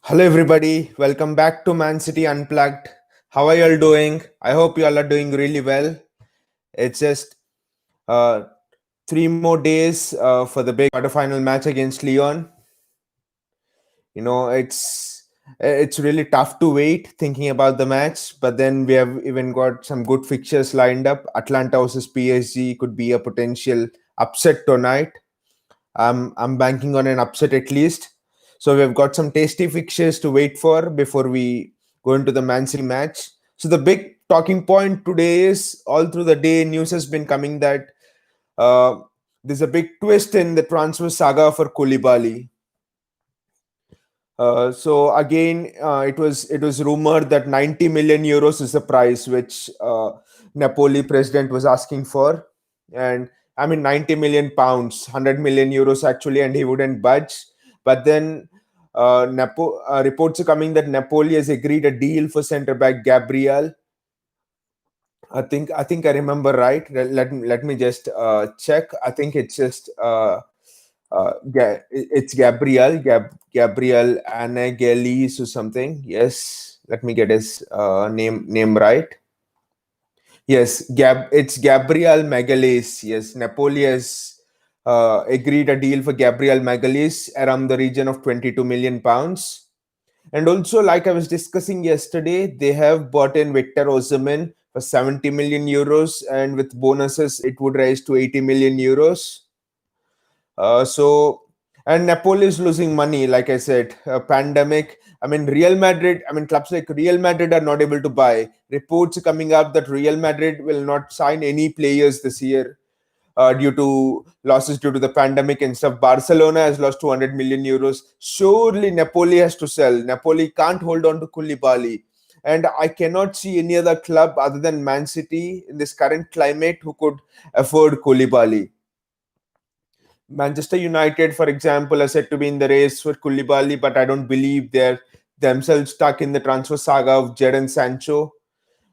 Hello, everybody. Welcome back to Mancity Unplugged. How are you all doing? I hope you all are doing really well. It's just uh, 3 more days for the big quarterfinal match against Lyon. It's really tough to wait thinking about the match, but then we have even got some good fixtures lined up. Atlanta versus PSG could be a potential upset tonight. I'm banking on an upset at least. So we've got some tasty fixtures to wait for before we go into the Man City match. So the big talking point today is all through the day news has been coming that uh, there's a big twist in the transfer saga for Koulibaly. So again, it was rumored that 90 million euros is the price which Napoli president was asking for, and I mean 90 million pounds, 100 million euros actually, and he wouldn't budge. But then reports are coming that Napoli has agreed a deal for centre back Gabriel. I think I remember right. Let me just check. I think it's just it's Gabriel Anagelis or something. Yes, let me get his name right. Yes, it's Gabriel Magalhaes. Yes, Napoli has agreed a deal for Gabriel Magalhaes around the region of 22 million pounds. And also, like I was discussing yesterday, they have bought in Victor Osimhen for 70 million euros, and with bonuses, it would rise to 80 million euros. And Napoli is losing money, like I said, pandemic. I mean, Real Madrid, I mean, clubs like Real Madrid are not able to buy. Reports are coming up that Real Madrid will not sign any players this year due to losses due to the pandemic and stuff. Barcelona has lost 200 million euros. Surely Napoli has to sell. Napoli can't hold on to Koulibaly. And I cannot see any other club other than Man City in this current climate who could afford Koulibaly. Manchester United, for example, are said to be in the race for Koulibaly, but I don't believe they're themselves stuck in the transfer saga of Jadon Sancho.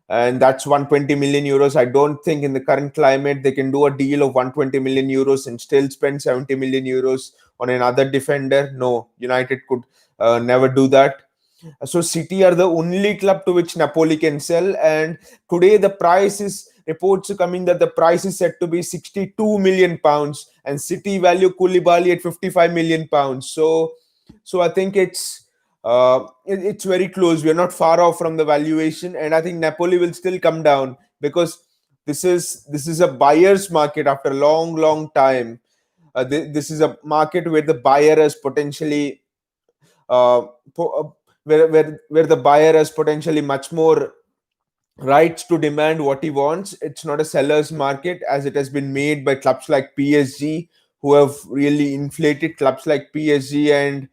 And that's 120 million euros. I don't think in the current climate they can do a deal of 120 million euros and still spend 70 million euros on another defender. No, United could never do that. So City are the only club to which Napoli can sell, and today the price is reports are coming that the price is set to be 62 million pounds, and City value Koulibaly at 55 million pounds. So I think it's very close. We are not far off from the valuation, and I think Napoli will still come down because this is a buyer's market after a long time. This is a market where the buyer has potentially uh, where the buyer has potentially much more rights to demand what he wants. It's not a seller's market as it has been made by clubs like PSG, who have really inflated clubs like PSG and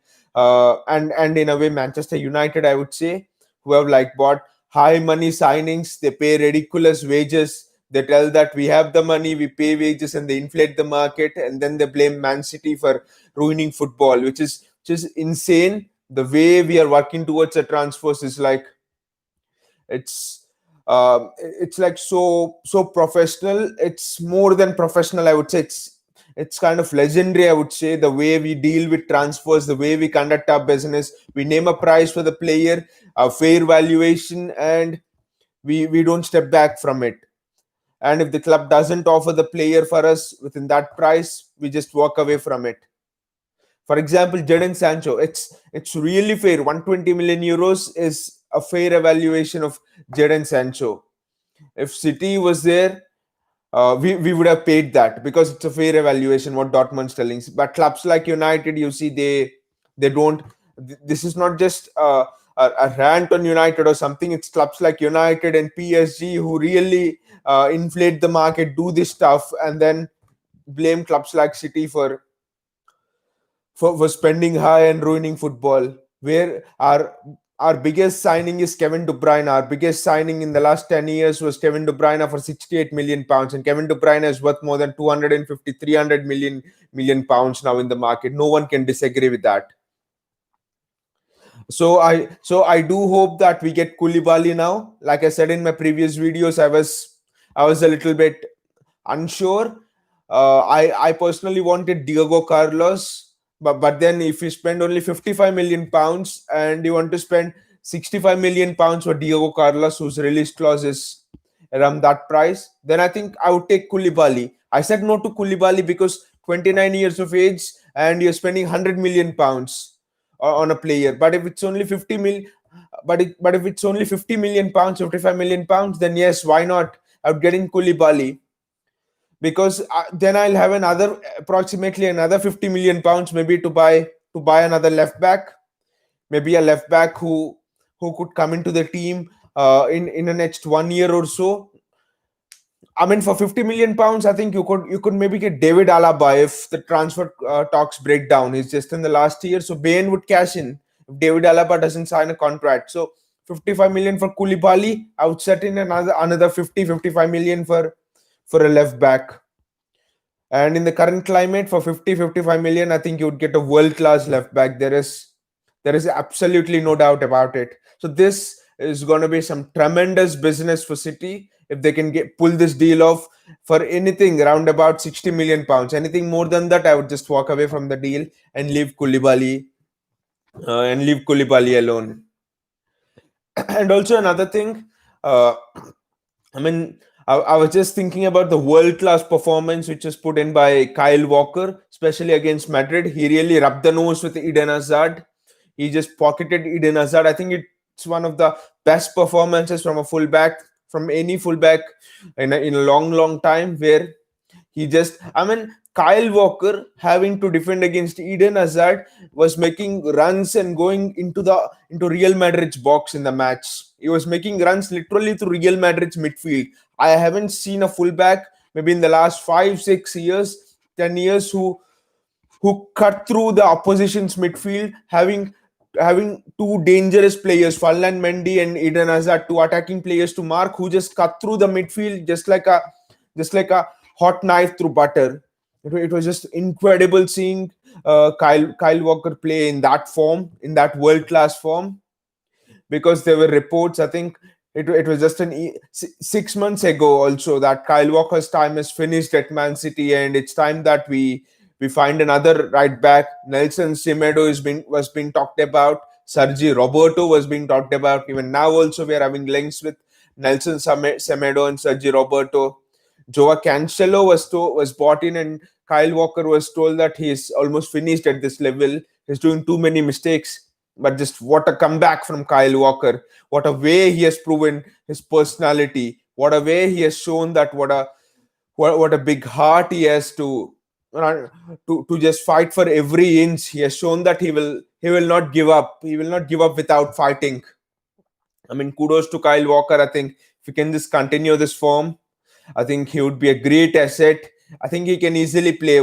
in a way Manchester United, I would say, who have like bought high money signings. They pay ridiculous wages. They tell that we have the money, we pay wages, and they inflate the market, and then they blame Man City for ruining football, which is insane. The way we are working towards a transfers is like it's like so professional. It's more than professional, I would say. It's kind of legendary, I would say, the way we deal with transfers, the way we conduct our business. We name a price for the player, a fair valuation, and we don't step back from it. And if the club doesn't offer the player for us within that price, we just walk away from it. For example, Jadon Sancho, it's really fair. 120 million euros is a fair evaluation of Jadon Sancho. If City was there, we would have paid that because it's a fair evaluation what Dortmund's telling. But clubs like United, you see, they don't. This is not just a rant on United or something. It's clubs like United and PSG who really inflate the market, do this stuff, and then blame clubs like City for spending high and ruining football. Where our biggest signing is Kevin De Bruyne. Our biggest signing in the last 10 years was Kevin De Bruyne for 68 million pounds. And Kevin De Bruyne is worth more than 250, 300 million pounds now in the market. No one can disagree with that. So I do hope that we get Koulibaly now. Like I said in my previous videos, I was a little bit unsure. I personally wanted Diego Carlos, but then if you spend only 55 million pounds and you want to spend 65 million pounds for Diego Carlos, whose release clause is around that price, then I think I would take Koulibaly. I said no to Koulibaly because 29 years of age and you're spending 100 million pounds on a player. But if it's only 50 mil, but if it's only 50 million pounds, 55 million pounds, then yes, why not? I would get in Koulibaly because then I'll have another approximately another 50 million pounds maybe to buy another left back, maybe a left back who could come into the team in the next 1 year or so. I mean, for 50 million pounds, I think you could maybe get David Alaba if the transfer talks break down. He's just in the last year, so Bain would cash in if David Alaba doesn't sign a contract. So 55 million for Koulibaly, I would set in another 55 million for a left back. And in the current climate, for 55 million, I think you would get a world class left back. There is absolutely no doubt about it. So this is going to be some tremendous business for City if they can pull this deal off for anything around about 60 million pounds. Anything more than that, I would just walk away from the deal and leave Koulibaly alone. And also another thing, uh, I mean, I was just thinking about the world class performance which was put in by Kyle Walker, especially against Madrid. He really rubbed the nose with Eden Hazard. He just pocketed Eden Hazard. I think it's one of the best performances from a fullback, from any fullback in a long, long time, where I mean, Kyle Walker having to defend against Eden Hazard was making runs and going into Real Madrid's box in the match. He was making runs literally to Real Madrid's midfield. I haven't seen a fullback maybe in the last 5, 6 years, 10 years who cut through the opposition's midfield, having two dangerous players, Fallan Mendy and Eden Hazard, two attacking players to mark, who just cut through the midfield just like a hot knife through butter. It was just incredible seeing Kyle Walker play in that form, in that world class form, because there were reports. I think it was just 6 months ago also that Kyle Walker's time is finished at Man City, and it's time that we find another right back. Nelson Semedo was being talked about. Sergi Roberto was being talked about. Even now also we are having links with Nelson Semedo and Sergi Roberto. Joao Cancelo was bought in, and Kyle Walker was told that he is almost finished at this level. He's doing too many mistakes. But just what a comeback from Kyle Walker! What a way he has proven his personality! What a way he has shown that what a big heart he has to just fight for every inch. He has shown that he will not give up. He will not give up without fighting. I mean, kudos to Kyle Walker. I think if he can just continue this form, I think he would be a great asset. I think he can easily play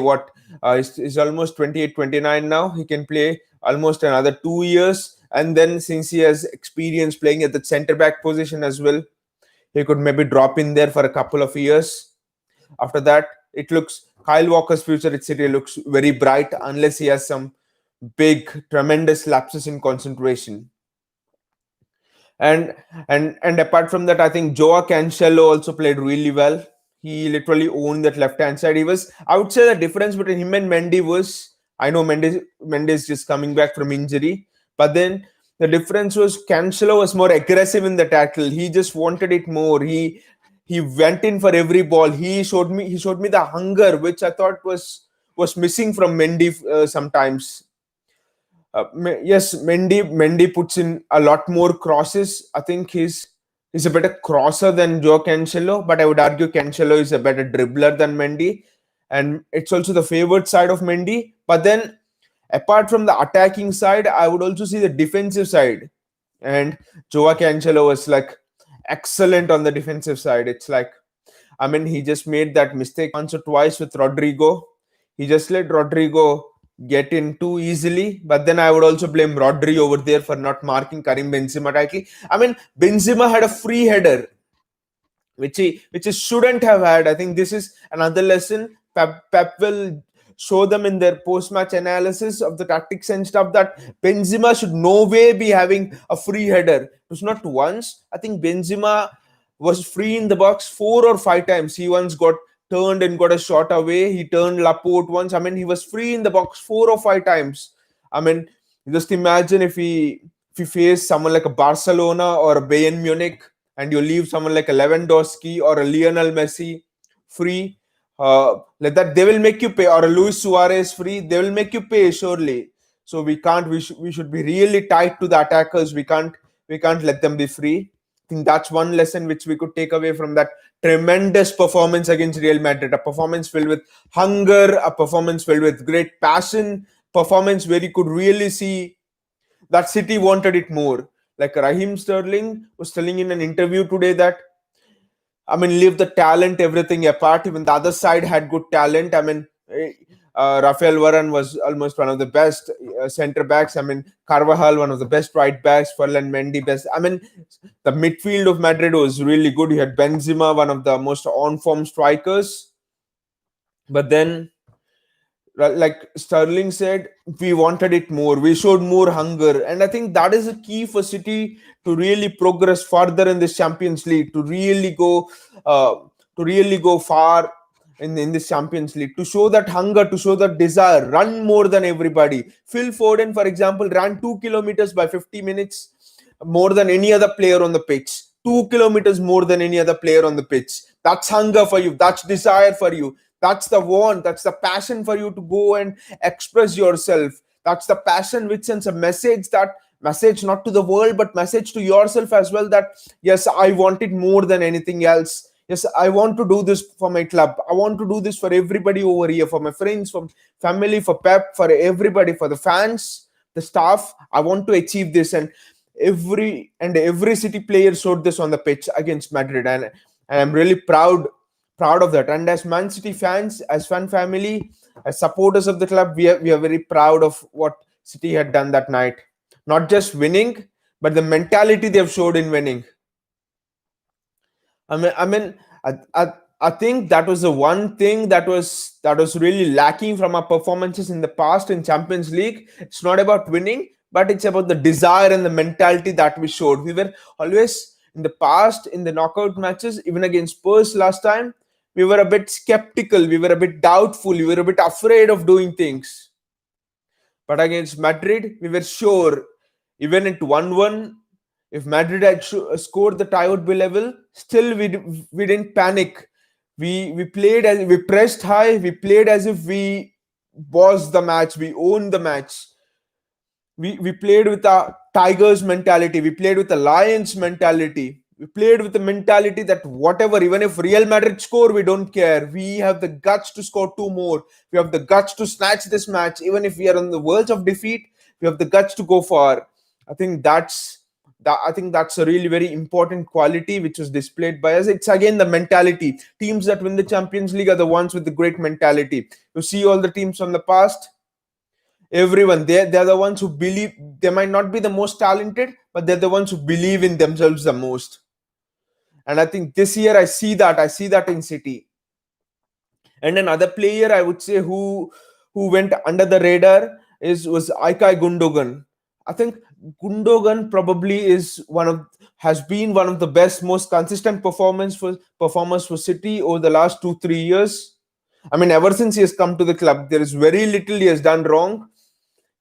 he's almost 28, 29 now. He can play almost another 2 years. And then since he has experience playing at the centre back position as well, he could maybe drop in there for a couple of years. After that, Kyle Walker's future at City looks very bright unless he has some big, tremendous lapses in concentration. And apart from that, I think Joao Cancelo also played really well. He literally owned that left hand side. I would say the difference between him and Mendy was, I know Mendy's just coming back from injury, but then the difference was Cancelo was more aggressive in the tackle. He just wanted it more. He went in for every ball. He showed me the hunger which I thought was missing from Mendy sometimes. Yes, Mendy puts in a lot more crosses. I think he's a better crosser than Joe Cancelo, but I would argue Cancelo is a better dribbler than Mendy, and it's also the favored side of Mendy. But then, apart from the attacking side, I would also see the defensive side, and Joe Cancelo was like excellent on the defensive side. It's like, I mean, he just made that mistake once or twice with Rodrigo. He just let Rodrigo get in too easily. But then I would also blame Rodri over there for not marking Karim Benzema tightly. I mean, Benzema had a free header, which he shouldn't have had. I think this is another lesson. Pep will show them in their post-match analysis of the tactics and stuff that Benzema should no way be having a free header. It was not once. I think Benzema was free in the box 4 or 5 times. He once got turned and got a shot away. He turned Laporte once. I mean, he was free in the box 4 or 5 times. I mean, just imagine if you face someone like a Barcelona or a Bayern Munich, and you leave someone like a Lewandowski or a Lionel Messi free. Like that, they will make you pay, or a Luis Suarez free. They will make you pay surely. So we can't. We should be really tight to the attackers. We can't let them be free. I think that's one lesson which we could take away from that tremendous performance against Real Madrid. A performance filled with hunger, a performance filled with great passion, performance where you could really see that City wanted it more. Like Raheem Sterling was telling in an interview today that, I mean, leave the talent, everything apart. Even the other side had good talent. I mean, Rafael Varane was almost one of the best centre backs. I mean, Carvajal, one of the best right backs. Ferland Mendy, best. I mean, the midfield of Madrid was really good. You had Benzema, one of the most on-form strikers. But then, like Sterling said, we wanted it more. We showed more hunger, and I think that is a key for City to really progress further in this Champions League, uh, to really go far in this Champions League, to show that hunger, to show that desire, run more than everybody. Phil Foden, for example, ran 2 kilometers by 50 minutes more than any other player on the pitch. 2 kilometers more than any other player on the pitch. That's hunger for you. That's desire for you. That's the want, that's the passion for you to go and express yourself. That's the passion which sends a message, that message not to the world but message to yourself as well, that yes, I want it more than anything else. Yes, I want to do this for my club. I want to do this for everybody over here, for my friends, for family, for Pep, for everybody, for the fans, the staff. I want to achieve this. And every City player showed this on the pitch against Madrid, and I'm really proud of that. And as Man City fans, as fan family, as supporters of the club, we are very proud of what City had done that night. Not just winning, but the mentality they've showed in winning. I mean, I think that was the one thing that was really lacking from our performances in the past in Champions League. It's not about winning, but it's about the desire and the mentality that we showed. We were always in the past in the knockout matches, even against Spurs last time. We were a bit skeptical. We were a bit doubtful. We were a bit afraid of doing things. But against Madrid, we were sure. Even at 1-1, if Madrid had scored the tie would be level, still we didn't panic. We played as we pressed high. We played as if we bossed the match. We owned the match. We played with a Tigers mentality. We played with a Lions mentality. We played with the mentality that whatever, even if Real Madrid score, we don't care. We have the guts to score two more. We have the guts to snatch this match. Even if we are on the verge of defeat, we have the guts to go far. I think that's a really very important quality which was displayed by us. It's again the mentality. Teams that win the Champions League are the ones with the great mentality. You see all the teams from the past, everyone, they're the ones who believe. They might not be the most talented, but they're the ones who believe in themselves the most. And I think this year I see that in City. And another player I would say who went under the radar was Ilkay Gundogan. I think Gundogan probably has been one of the best, most consistent performers for City over the last 2 3 years. I mean, ever since he has come to the club, there is very little he has done wrong.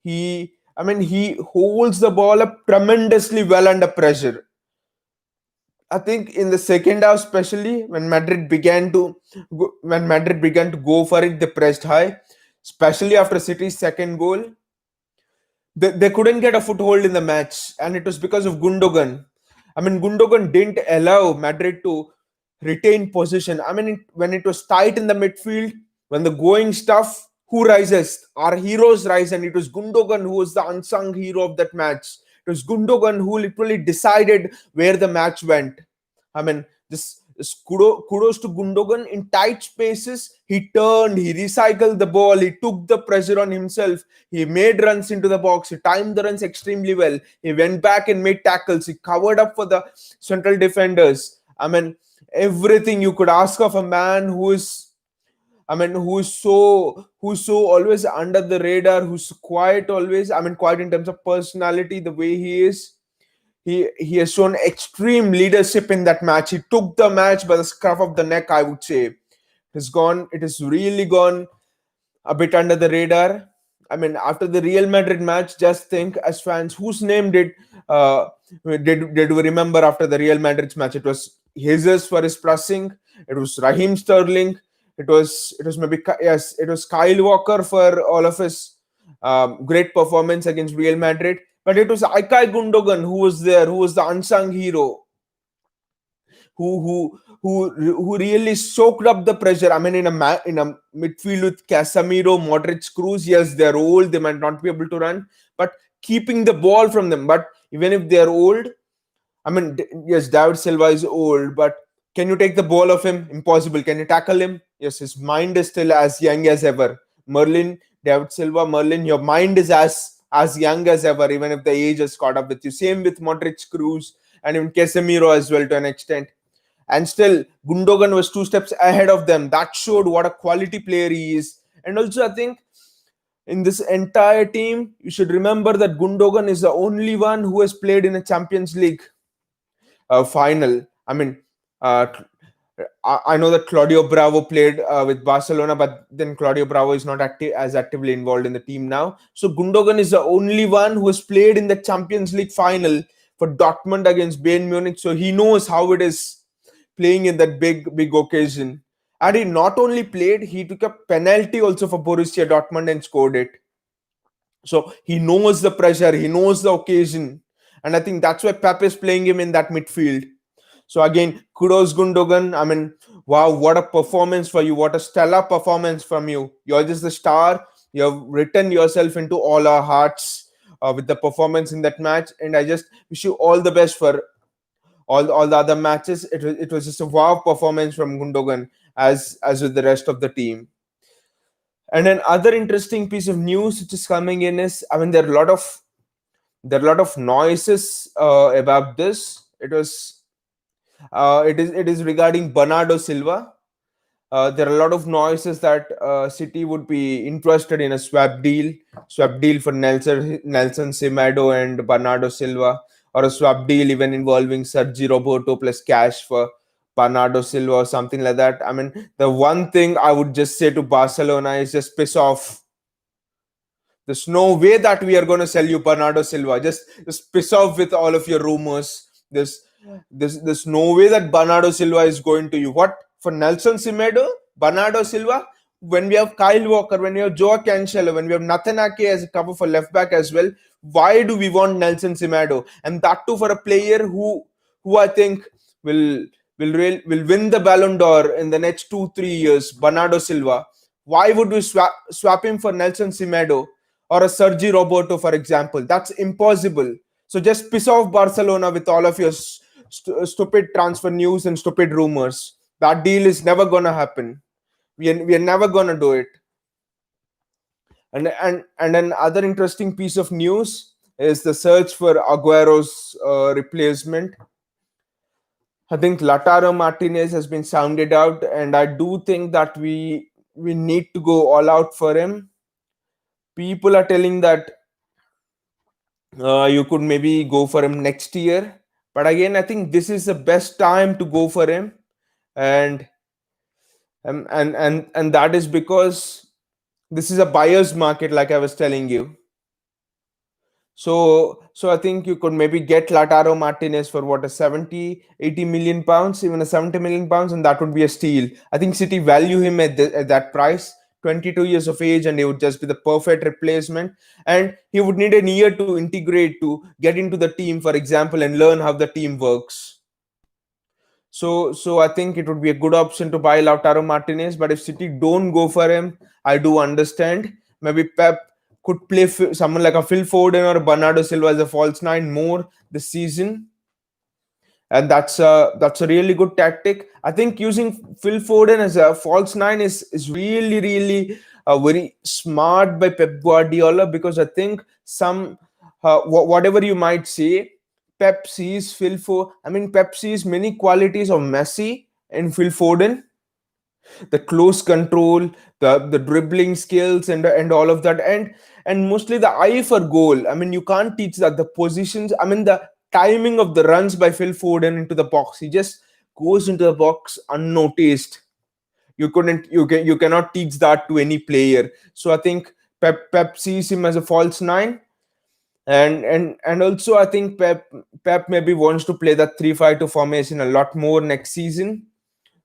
He holds the ball up tremendously well under pressure. I think in the second half, especially when Madrid began to go for it, they pressed high, especially after City's second goal. They couldn't get a foothold in the match, and it was because of Gundogan. I mean, Gundogan didn't allow Madrid to retain position. I mean, when it was tight in the midfield, when the going stuff, who rises? Our heroes rise, and it was Gundogan who was the unsung hero of that match. It was Gundogan who literally decided where the match went. I mean, this kudos to Gundogan. In tight spaces, he turned, he recycled the ball, he took the pressure on himself, he made runs into the box, he timed the runs extremely well, he went back and made tackles, he covered up for the central defenders. I mean, everything you could ask of a man who's so always under the radar, who's quiet always. I mean, quiet in terms of personality, the way he is. He has shown extreme leadership in that match. He took the match by the scruff of the neck, I would say. has gone. It has really gone a bit under the radar. I mean, after the Real Madrid match, just think as fans, whose name uh, did we remember after the Real Madrid's match? It was Jesus for his pressing. It was Raheem Sterling. It was maybe yes, it was Kyle Walker for all of his great performance against Real Madrid. But it was Ilkay Gundogan who was there, who was the unsung hero, who really soaked up the pressure. I mean, in a midfield with Casemiro, Modric, Cruz, yes, they're old, they might not be able to run, but keeping the ball from them. But even if they're old, I mean, yes, David Silva is old, but can you take the ball of him? Impossible. Can you tackle him? Yes, his mind is still as young as ever. Merlin, David Silva, Merlin, your mind is as young as ever, even if the age has caught up with you. Same with Modric, Cruz, and even Casemiro as well to an extent. And still, Gundogan was two steps ahead of them. That showed what a quality player he is. And also, I think in this entire team, you should remember that Gundogan is the only one who has played in a Champions League final. I mean, uh, I know that Claudio Bravo played with Barcelona, but then Claudio Bravo is not as actively involved in the team now. So Gundogan is the only one who has played in the Champions League final for Dortmund against Bayern Munich. So he knows how it is playing in that big occasion. And he not only played, he took a penalty also for Borussia Dortmund and scored it. So he knows the pressure, he knows the occasion. And I think that's why Pep is playing him in that midfield. So again, kudos Gundogan. I mean, wow, what a performance for you! What a stellar performance from you! You're just the star. You have written yourself into all our hearts with the performance in that match, and I just wish you all the best for all the other matches. It was just a wow performance from Gundogan as with the rest of the team. And an other interesting piece of news which is coming in is, I mean, there are a lot of noises about this. It is regarding Bernardo Silva. There are a lot of noises that City would be interested in a swap deal for Nelson Semedo and Bernardo Silva, or a swap deal even involving Sergi Roberto plus cash for Bernardo Silva or something like that. I mean, the one thing I would just say to Barcelona is just piss off. There's no way that we are going to sell you Bernardo Silva. Just piss off with all of your rumors. There's no way that Bernardo Silva is going to you. What for Nelson Semedo, Bernardo Silva? When we have Kyle Walker, when we have Joao Cancelo, when we have Nathan Ake as a cover for left back as well, why do we want Nelson Semedo? And that too for a player who I think will will win the Ballon d'Or in the next 2-3 years. Bernardo Silva. Why would we swap him for Nelson Semedo or a Sergi Roberto, for example? That's impossible. So just piss off Barcelona with all of your stupid transfer news and stupid rumors. That deal is never gonna happen. We are never gonna do it. And another interesting piece of news is the search for Aguero's replacement. I think Lautaro Martinez has been sounded out, and I do think that we need to go all out for him. People are telling that you could maybe go for him next year, but again, I think this is the best time to go for him, and and that is because this is a buyer's market, like I was telling you. So I think you could maybe get Lautaro Martinez for what, a 70-80 million pounds, even a 70 million pounds, and that would be a steal. I think City value him at that price. 22 years of age, and he would just be the perfect replacement. And he would need a year to integrate, to get into the team, for example, and learn how the team works. So I think it would be a good option to buy Lautaro Martinez. But if City don't go for him, I do understand. Maybe Pep could play someone like a Phil Foden or Bernardo Silva as a false nine more this season, and that's a really good tactic. I think using Phil Foden as a false nine is really very smart by Pep Guardiola, because I think whatever you might say, Pep sees Pep sees many qualities of Messi and Phil Foden, the close control, the dribbling skills, and all of that, and mostly the eye for goal. I mean, you can't teach that. The positions, I mean, the timing of the runs by Phil Foden into the box. He just goes into the box unnoticed. You cannot teach that to any player. So I think Pep sees him as a false nine, and also I think Pep maybe wants to play that 3-5-2 formation a lot more next season.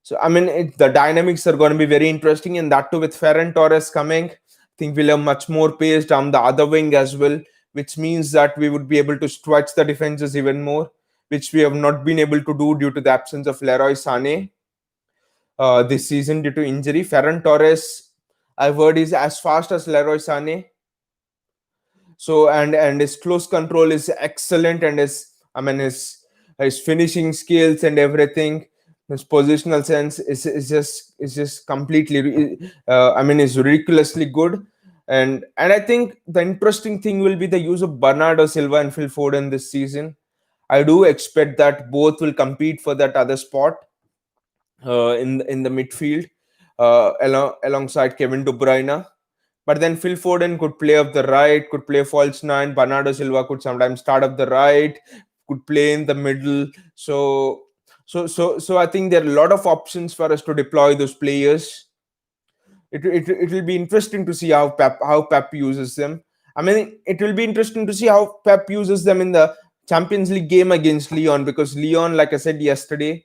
So I mean, the dynamics are going to be very interesting, and that too with Ferran Torres coming, I think we'll have much more pace down the other wing as well, which means that we would be able to stretch the defenses even more, which we have not been able to do due to the absence of Leroy Sané this season due to injury. Ferran Torres, I've heard, is as fast as Leroy Sané. So and his close control is excellent, and his finishing skills and everything, his positional sense is just completely is ridiculously good. And I think the interesting thing will be the use of Bernardo Silva and Phil Foden this season. I do expect that both will compete for that other spot in the midfield alongside Kevin De Bruyne. But then Phil Foden could play up the right, could play false nine. Bernardo Silva could sometimes start up the right, could play in the middle. So I think there are a lot of options for us to deploy those players. It will be interesting to see how Pep uses them. I mean, it will be interesting to see how Pep uses them in the Champions League game against Lyon, because Lyon, like I said yesterday,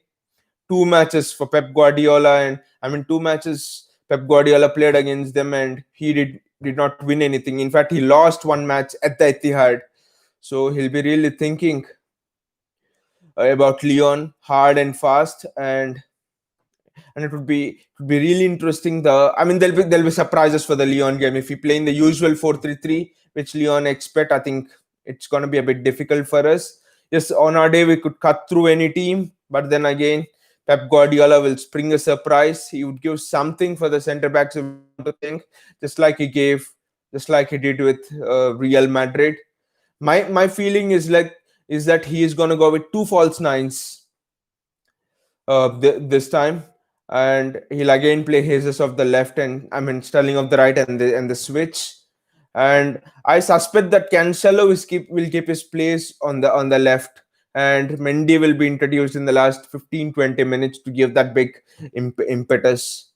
two matches for Pep Guardiola, and I mean, two matches Pep Guardiola played against them, and he did not win anything. In fact, he lost one match at the Etihad. So he'll be really thinking about Lyon hard and fast, and it would be really interesting. There'll be surprises for the Lyon game if we play in the usual 4-3-3, which Lyon expect. I think it's going to be a bit difficult for us. Yes, on our day we could cut through any team, but then again, Pep Guardiola will spring a surprise. He would give something for the centre backs, if you want to think, just like he gave, just like he did with Real Madrid. My feeling is that he is going to go with two false nines this time, and he'll again play Jesus of the left, and Sterling of the right, and the switch. And I suspect that Cancelo will keep his place on the left, and Mendy will be introduced in the last 15-20 minutes to give that big impetus.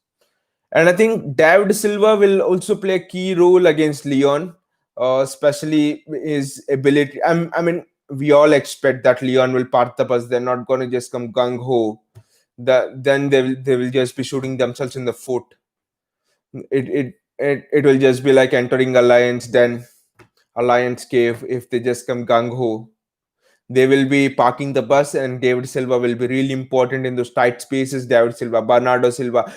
And I think David Silva will also play a key role against Lyon, especially his ability. We all expect that Lyon will part the bus. They're not going to just come gung ho. Then they will just be shooting themselves in the foot. It will just be like entering Alliance cave if they just come gung ho. They will be parking the bus, and David Silva will be really important in those tight spaces. David Silva, Bernardo Silva,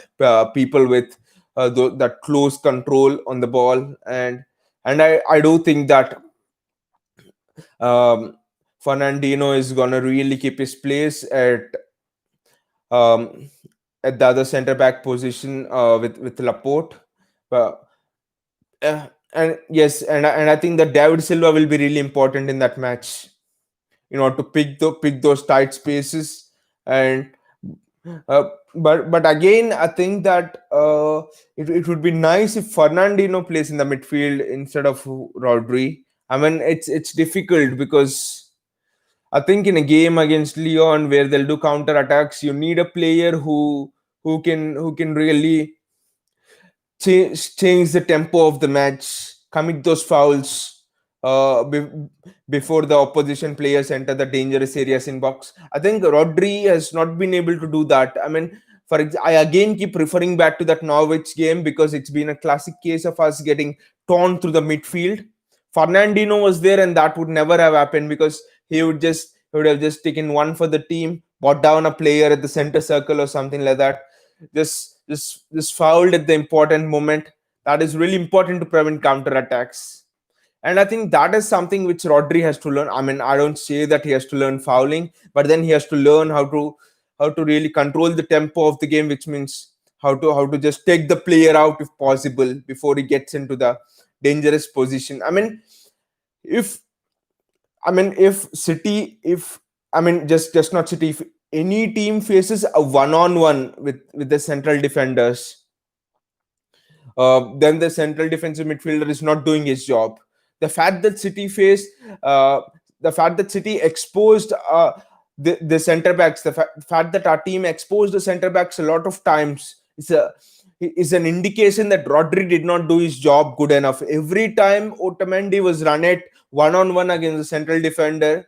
people with that close control on the ball, and I do think that um, Fernandinho is gonna really keep his place um, at the other centre back position with Laporte. Uh, and yes, and I think that David Silva will be really important in that match, to pick those tight spaces. And uh, but again, I think that it would be nice if Fernandinho plays in the midfield instead of Rodri. It's difficult because I think in a game against Lyon where they'll do counter attacks, you need a player who can really change the tempo of the match, commit those fouls before the opposition players enter the dangerous areas in box. I think Rodri has not been able to do that. I again keep referring back to that Norwich game because it's been a classic case of us getting torn through the midfield. Fernandinho was there, and that would never have happened because he would have just taken one for the team, brought down a player at the center circle or something like that, just fouled at the important moment. That is really important to prevent counter attacks. And I think that is something which Rodri has to learn. I don't say that he has to learn fouling, but then he has to learn how to really control the tempo of the game, which means how to just take the player out if possible before he gets into the dangerous position. If if City, if just not City, if any team faces a one-on-one with the central defenders, then the central defensive midfielder is not doing his job. The fact that City faced, the fact that City exposed the center backs, the fact that our team exposed the center backs a lot of times It's a is an indication that Rodri did not do his job good enough. Every time Otamendi was run at one on one against the central defender,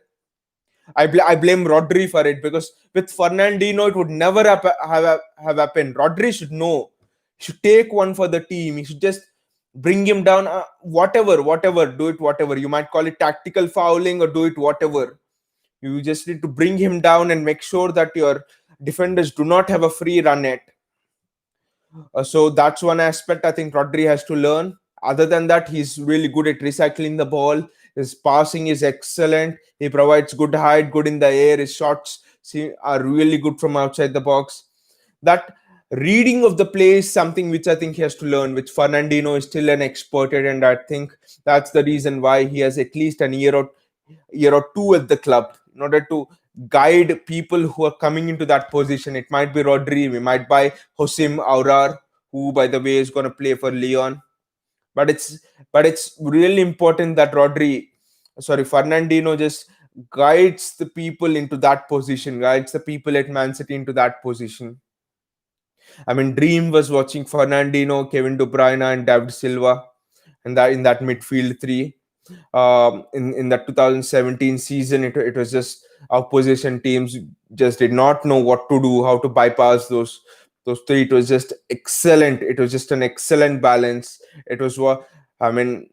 I blame Rodri for it, because with Fernandinho it would never have happened. Rodri should know. He should take one for the team. He should just bring him down. Whatever, do it. Whatever you might call it, tactical fouling, or do it whatever. You just need to bring him down and make sure that your defenders do not have a free run at. So that's one aspect I think Rodri has to learn. Other than that, he's really good at recycling the ball. His passing is excellent. He provides good height, good in the air. His shots are really good from outside the box. That reading of the play is something which I think he has to learn, which Fernandinho is still an expert at, and I think that's the reason why he has at least an year or two at the club in order to guide people who are coming into that position. It might be Rodri, we might buy Hosim Aurar, who by the way is going to play for Lyon. But it's really important that Fernandinho just guides the people into that position, guides the people at Mancity into that position. I mean, dream was watching Fernandinho, Kevin De Bruyne, and David Silva, and that in that midfield three. In that 2017 season, it was just opposition teams just did not know what to do, how to bypass those three. It was just excellent. It was just an excellent balance. It was what I mean.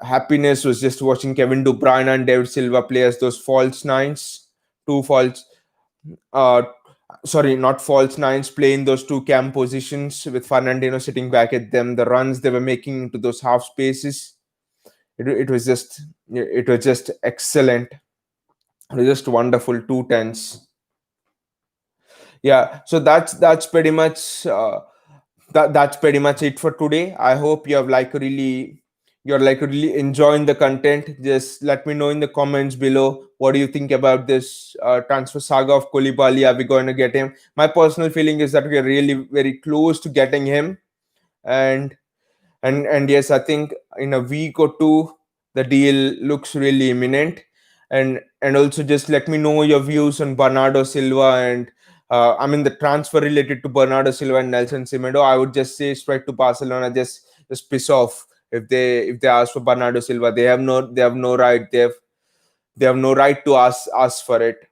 Happiness was just watching Kevin De Bruyne and David Silva play as those false nines, two false uh sorry, not false nines, playing those two cam positions with Fernandino sitting back at them. The runs they were making into those half spaces, it was just excellent. It was just wonderful. Two tens. Yeah. So that's pretty much it for today. I hope you're like really enjoying the content. Just let me know in the comments below, what do you think about this transfer saga of Koulibaly. Are we going to get him? My personal feeling is that we are really very close to getting him, and and yes, I think in a week or two the deal looks really imminent. And also just let me know your views on Bernardo Silva, and I mean the transfer related to Bernardo Silva and Nelson Semedo. I would just say straight to Barcelona, just piss off. If they ask for Bernardo Silva, they have no right. They have no right to ask for it.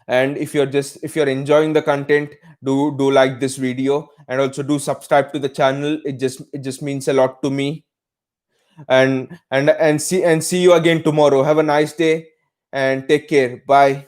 And if you're enjoying the content, do like this video, and also do subscribe to the channel. It just means a lot to me. And see you again tomorrow. Have a nice day and take care. Bye.